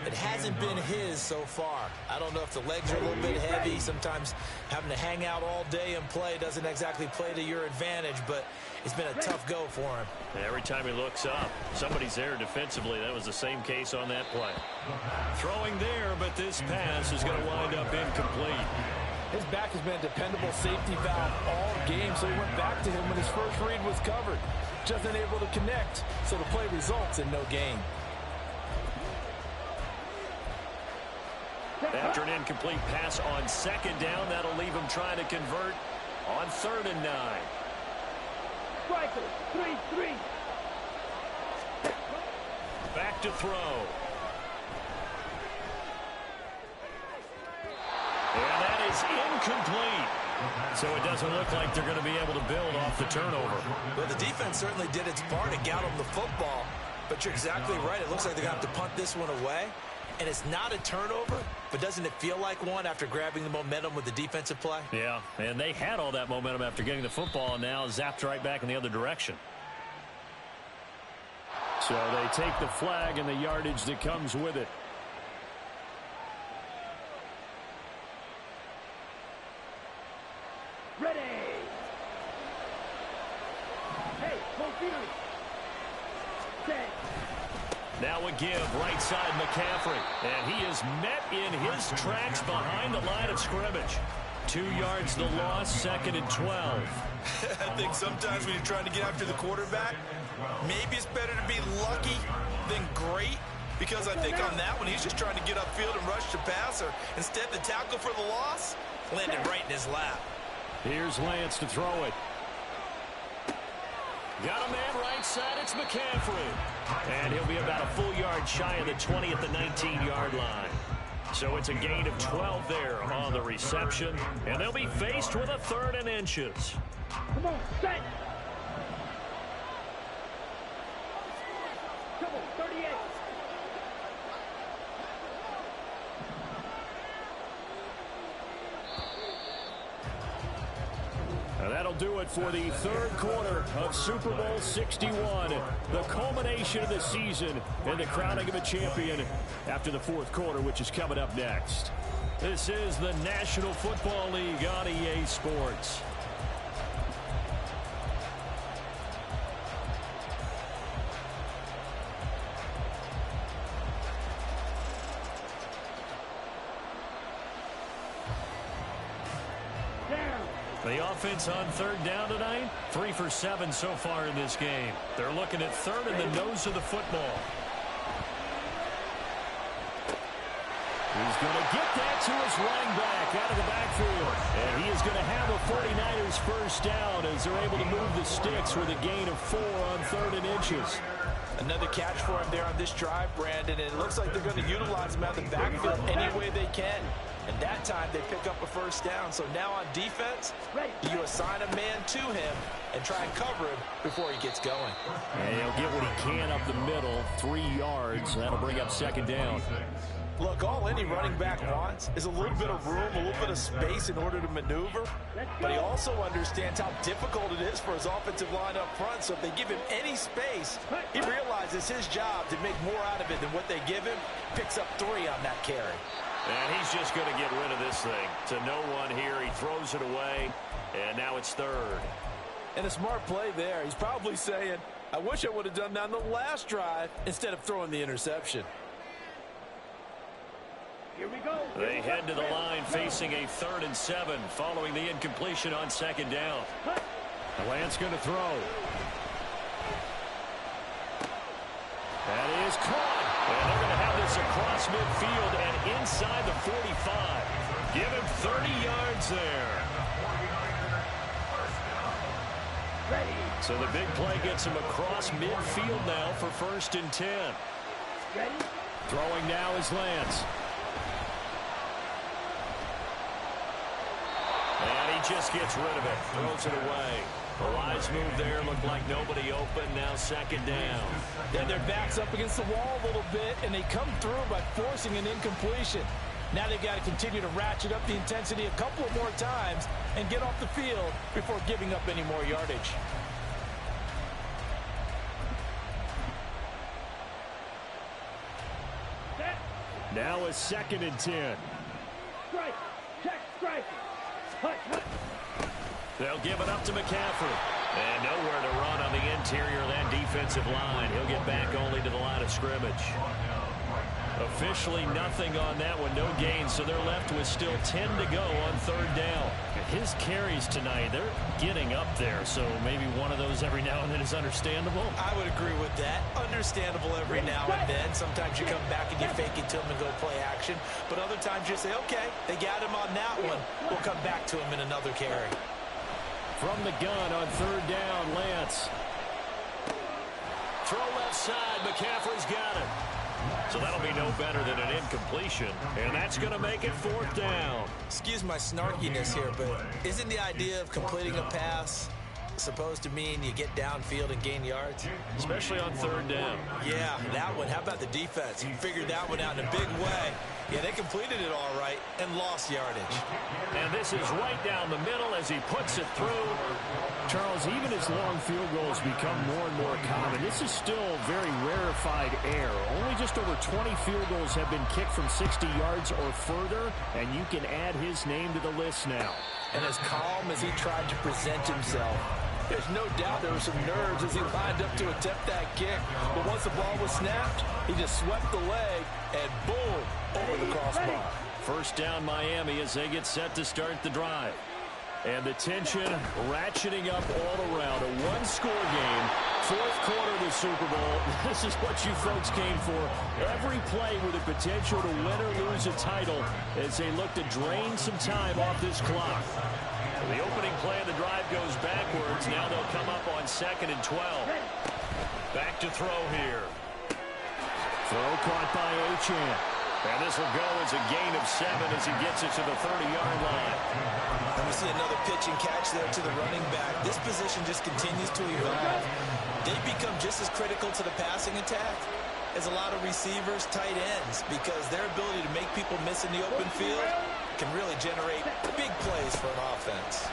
J: It hasn't been his so far. I don't know if the legs are a little bit heavy. Sometimes having to hang out all day and play doesn't exactly play to your advantage, but it's been a tough go for him.
C: And every time he looks up, somebody's there defensively. That was the same case on that play. Throwing there, but this pass is going to wind up incomplete.
J: His back has been a dependable safety valve all game, so he went back to him when his first read was covered. Just unable to connect, so the play results in no gain.
C: After an incomplete pass on 2nd down, that'll leave him trying to convert on 3rd and 9.
E: Striker, 3-3.
C: Back to throw. And that is incomplete. So it doesn't look like they're going to be able to build off the turnover.
G: Well, the defense certainly did its part to get them the football. But you're exactly right. It looks like they're going to have to punt this one away. And it's not a turnover, but doesn't it feel like one after grabbing the momentum with the defensive play?
C: Yeah, and they had all that momentum after getting the football, and now zapped right back in the other direction. So they take the flag and the yardage that comes with it.
E: Ready. Hey, confident. Set.
C: Now a give, right side McCaffrey. And he is met in his tracks behind the line of scrimmage. 2 yards the loss, 2nd and 12.
G: I think sometimes when you're trying to get after the quarterback, maybe it's better to be lucky than great. Because I think on that one, he's just trying to get upfield and rush the passer. Instead, the tackle for the loss landed right in his lap.
C: Here's Lance to throw it. Got a man right side, it's McCaffrey. And he'll be about a full yard shy of the 20 at the 19-yard line. So it's a gain of 12 there on the reception. And they'll be faced with a 3rd and inches.
E: Come on, set. Come on, 38.
C: That'll do it for the 3rd quarter of Super Bowl 61. The culmination of the season and the crowning of a champion after the 4th quarter, which is coming up next. This is the National Football League on EA Sports. The offense on third down tonight, 3 for 7 so far in this game. They're looking at third in the nose of the football. He's going to get that to his running back out of the backfield. And he is going to have a 49ers first down as they're able to move the sticks with a gain of 4 on 3rd and inches.
J: Another catch for him there on this drive, Brandon, and it looks like they're going to utilize him out of the backfield any way they can. And that time they pick up a first down. So now on defense, you assign a man to him and try and cover him before he gets going.
C: And he'll get what he can up the middle, 3 yards. That'll bring up 2nd down.
J: Look, all any running back wants is a little bit of room, a little bit of space in order to maneuver. But he also understands how difficult it is for his offensive line up front. So if they give him any space, he realizes his job to make more out of it than what they give him. Picks up 3 on that carry.
C: And he's just going to get rid of this thing. To no one here. He throws it away. And now it's 3rd.
J: And a smart play there. He's probably saying, I wish I would have done that on the last drive instead of throwing the interception.
E: Here we go.
C: They head to the line facing a 3rd and 7 following the incompletion on 2nd down. Lance going to throw. That is caught. And they're going to have this across midfield and inside the 45. Give him 30 yards there. So the big play gets him across midfield now for 1st and 10. Throwing now is Lance. And he just gets rid of it. Throws it away. A wise move there. Looked like nobody open. Now 2nd down.
J: Then their back's up against the wall a little bit, and they come through by forcing an incompletion. Now they've got to continue to ratchet up the intensity a couple of more times and get off the field before giving up any more yardage.
C: Now a 2nd and 10.
E: Strike. Check. Strike.
C: They'll give it up to McCaffrey. And nowhere to run on the interior of that defensive line. He'll get back only to the line of scrimmage. Officially nothing on that one. No gain, so they're left with still 10 to go on 3rd down. His carries tonight, they're getting up there, so maybe one of those every now and then is understandable.
J: I would agree with that. Understandable every now and then. Sometimes you come back and you fake it to him and go play action. But other times you say, okay, they got him on that one. We'll come back to him in another carry.
C: From the gun on 3rd down, Lance. Throw left side. McCaffrey's got it. So that'll be no better than an incompletion. And that's going to make it 4th down.
J: Excuse my snarkiness here, but isn't the idea of completing a pass supposed to mean you get downfield and gain yards?
C: Especially on 3rd down.
J: Yeah, that one. How about the defense? You figured that one out in a big way. Yeah, they completed it all right and lost yardage.
C: And this is right down the middle as he puts it through. Charles, even as long field goals become more and more common, this is still very rarefied air. Only just over 20 field goals have been kicked from 60 yards or further, and you can add his name to the list now.
J: And as calm as he tried to present himself, there's no doubt there were some nerves as he lined up to attempt that kick. But once the ball was snapped, he just swept the leg and boom, over the crossbar.
C: 1st down Miami as they get set to start the drive. And the tension ratcheting up all around. A one-score game, 4th quarter of the Super Bowl. This is what you folks came for. Every play with the potential to win or lose a title as they look to drain some time off this clock. The opening play of the drive goes backwards. Now they'll come up on 2nd and 12. Back to throw here. Throw caught by Achane. And this will go as a gain of 7 as he gets it to the 30-yard line.
J: And we see another pitch and catch there to the running back. This position just continues to evolve. They become just as critical to the passing attack as a lot of receivers, tight ends, because their ability to make people miss in the open field can really generate big plays for an offense.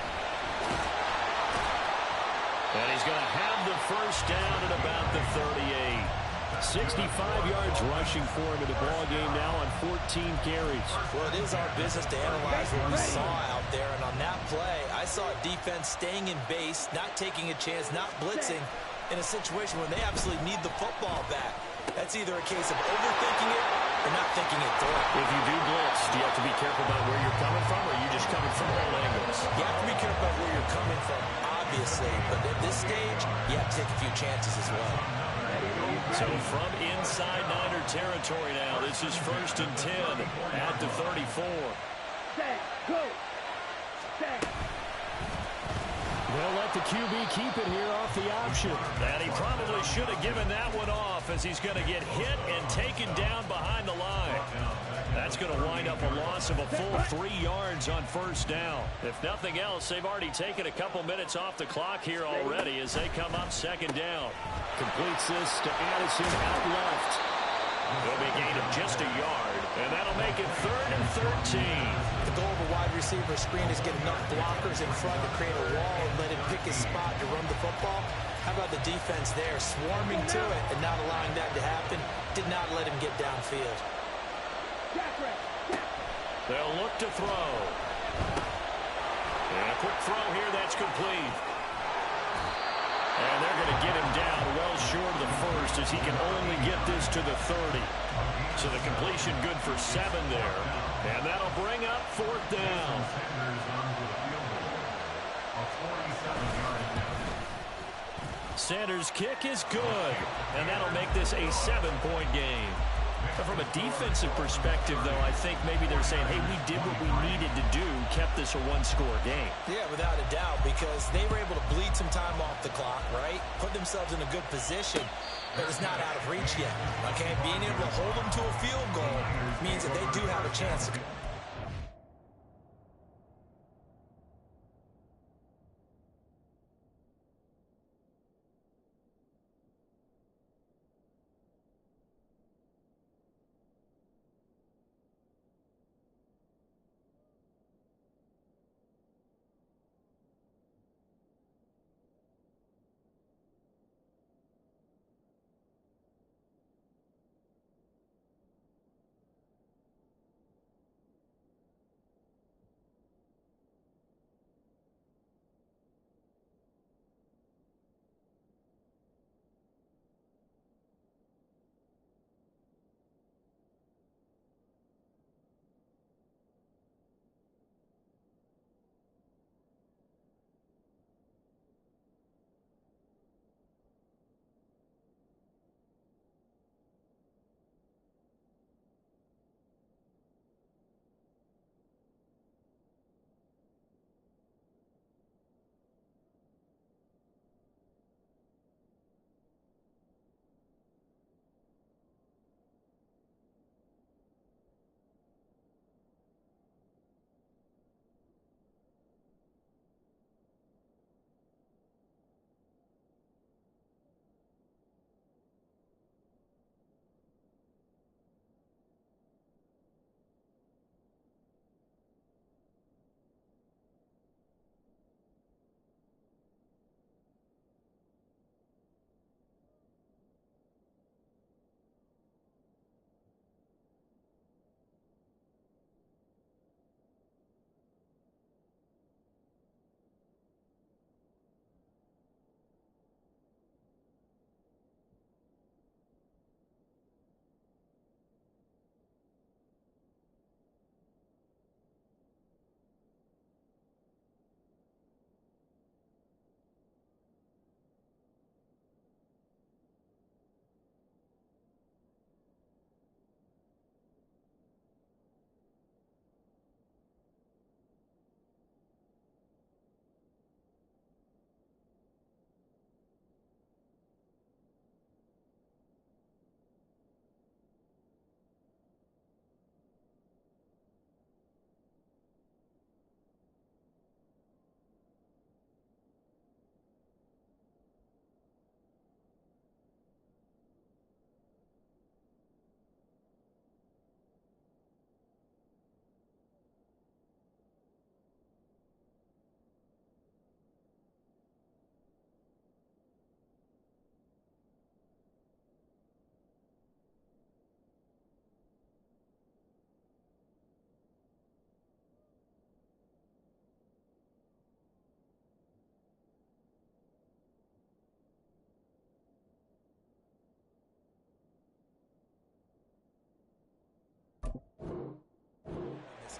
C: And he's going to have the first down at about the 38. 65 yards rushing for him in the ball game now on 14 carries.
D: Well, it is our business to analyze what we saw out there, and on that play, I saw a defense staying in base, not taking a chance, not blitzing in a situation where they absolutely need the football back. That's either a case of overthinking it or not thinking it through.
C: If you do blitz, do you have to be careful about where you're coming from, or are you just coming from all angles?
D: You have to be careful about where you're coming from, obviously, but at this stage, you have to take a few chances as well.
C: So from inside Niner territory now, this is 1st and 10 at the 34.
E: Set, go. Set.
C: They'll let the QB keep it here off the option. And he probably should have given that one off, as he's going to get hit and taken down behind the line. That's going to wind up a loss of a full 3 yards on 1st down. If nothing else, they've already taken a couple minutes off the clock here already as they come up 2nd down. Completes this to Addison out left. It'll be a gain of just a yard, and that'll make it 3rd and 13.
D: The goal of a wide receiver screen is get enough blockers in front to create a wall and let him pick his spot to run the football. How about the defense there, swarming to it and not allowing that to happen? Did not let him get downfield.
C: They'll look to throw. And a quick throw here, that's complete. And they're going to get him down well short of the 1st, as he can only get this to the 30. So the completion good for 7 there. And that'll bring up 4th down. Sanders' kick is good. And that'll make this a 7-point game. But from a defensive perspective, though, I think maybe they're saying, hey, we did what we needed to do, kept this a 1-score game.
D: Yeah, without a doubt, because they were able to bleed some time off the clock, right? Put themselves in a good position, but it's not out of reach yet. Okay, being able to hold them to a field goal means that they do have a chance to...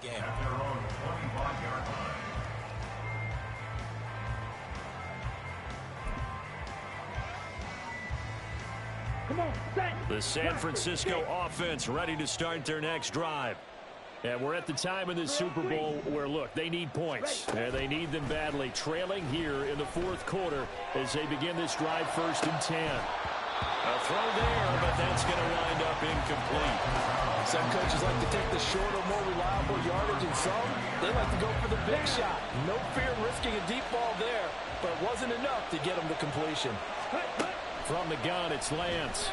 J: this game.
F: At their own 25-yard line.
C: The San Francisco offense ready to start their next drive. And we're at the time in the Super Bowl where, look, they need points. And they need them badly. Trailing here in the fourth quarter as they begin this drive, 1st and 10. A throw there, but that's going to wind up incomplete.
J: Some coaches like to take the shorter, more reliable yardage, and some, they like to go for the big shot. No fear in risking a deep ball there, but it wasn't enough to get them to completion.
C: From the gun, it's Lance.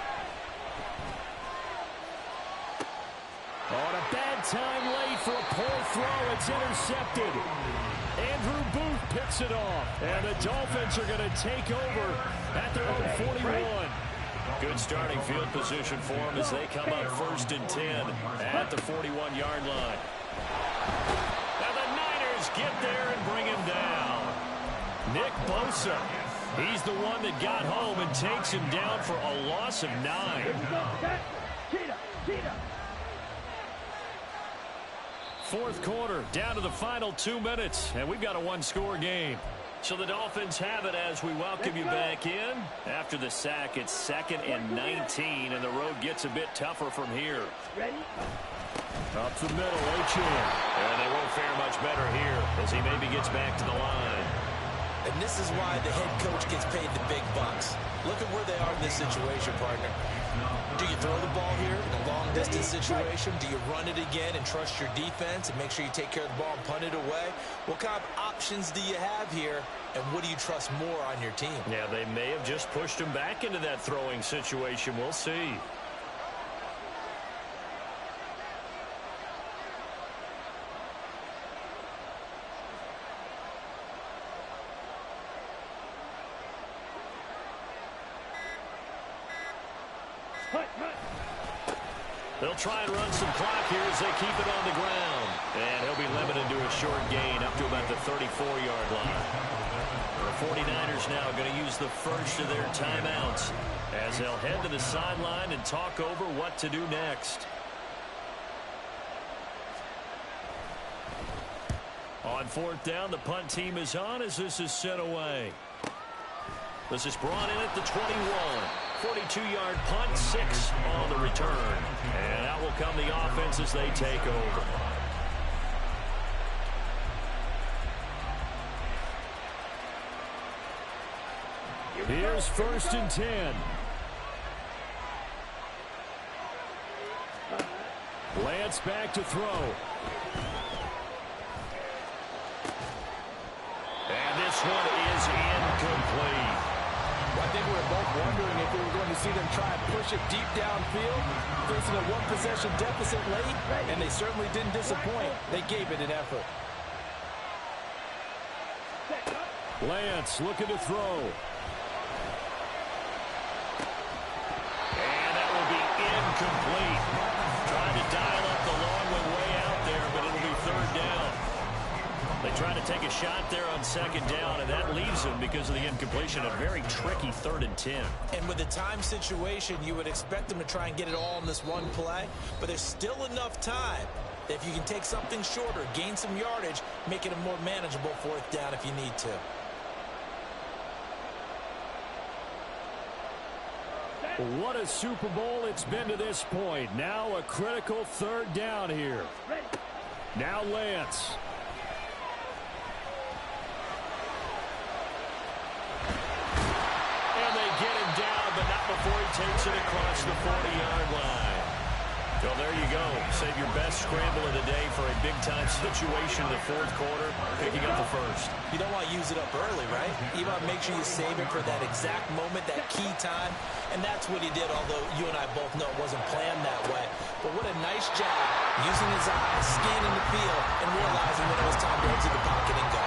C: On a bad time late for a poor throw. It's intercepted. Andrew Booth picks it off. And the Dolphins are going to take over at their own 41. Good starting field position for them as they come up 1st and 10 at the 41-yard line. And the Niners get there and bring him down. Nick Bosa. He's the one that got home and takes him down for a loss of 9. Fourth quarter, down to the final 2 minutes, and we've got a one-score game. So the Dolphins have it as we welcome you back in. After the sack, it's 2nd and 19, and the road gets a bit tougher from here. Up the middle, Layjohn. And they won't fare much better here as he maybe gets back to the line.
J: And this is why the head coach gets paid the big bucks. Look at where they are in this situation, partner. Do you throw the ball here in a long-distance situation? Do you run it again and trust your defense and make sure you take care of the ball and punt it away? What kind of options do you have here, and what do you trust more on your team?
C: Yeah, they may have just pushed him back into that throwing situation. We'll see. They'll try and run some clock here as they keep it on the ground. And he'll be limited to a short gain up to about the 34-yard line. The 49ers now going to use the first of their timeouts as they'll head to the sideline and talk over what to do next. On 4th down, the punt team is on as this is sent away. This is brought in at the 21. 42-yard punt, 6 on the return. And out will come the offense as they take over. Here's 1st and 10. Lance back to throw. And this one is incomplete.
J: I think we were both wondering if we were going to see them try and push it deep downfield, facing a one-possession deficit late, and they certainly didn't disappoint. They gave it an effort.
C: Lance looking to throw. And that will be incomplete. Trying to dial up the long one way out there, but it'll be 3rd down. They try to take a shot there on 2nd down, and that leaves them because of the incompletion. A very tricky 3rd and 10.
J: And with the time situation, you would expect them to try and get it all in this one play, but there's still enough time that if you can take something shorter, gain some yardage, make it a more manageable 4th down if you need to.
C: What a Super Bowl it's been to this point. Now a critical 3rd down here. Now Lance. Get him down, but not before he takes it across the 40-yard line. So there you go. Save your best scramble of the day for a big-time situation in the 4th quarter, picking up the 1st.
J: You don't want to use it up early, right? You want to make sure you save it for that exact moment, that key time, and that's what he did, although you and I both know it wasn't planned that way. But what a nice job using his eyes, scanning the field, and realizing when it was time to exit the pocket and go.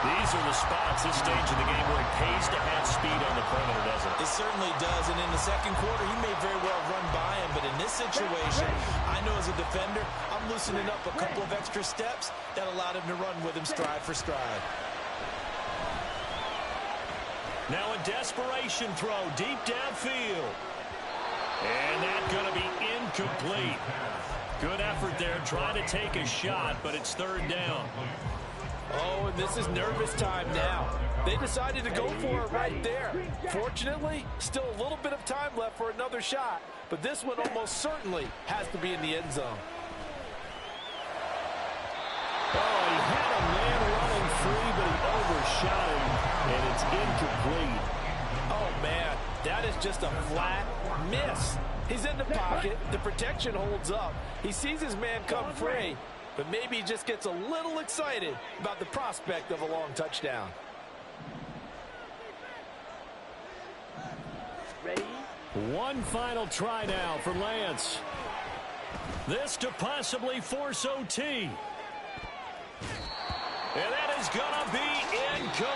C: These are the spots, this stage of the game, where it pays to have speed on the perimeter, doesn't it?
J: It certainly does, and in the 2nd quarter, he may very well run by him, but in this situation, I know as a defender, I'm loosening up a couple of extra steps that allowed him to run with him stride for stride.
C: Now a desperation throw deep downfield. And that's going to be incomplete. Good effort there, trying to take a shot, but it's third down.
J: Oh, and this is nervous time now. They decided to go for it right there. Fortunately, still a little bit of time left for another shot, but this one almost certainly has to be in the end zone.
I: Oh, he had a man running free, but he overshot him, and it's incomplete.
J: Oh, man, that is just a flat miss. He's in the pocket. The protection holds up. He sees his man come free, but maybe he just gets a little excited about the prospect of a long touchdown.
E: Ready?
C: One final try now for Lance. This to possibly force OT. And that is going to be incomplete.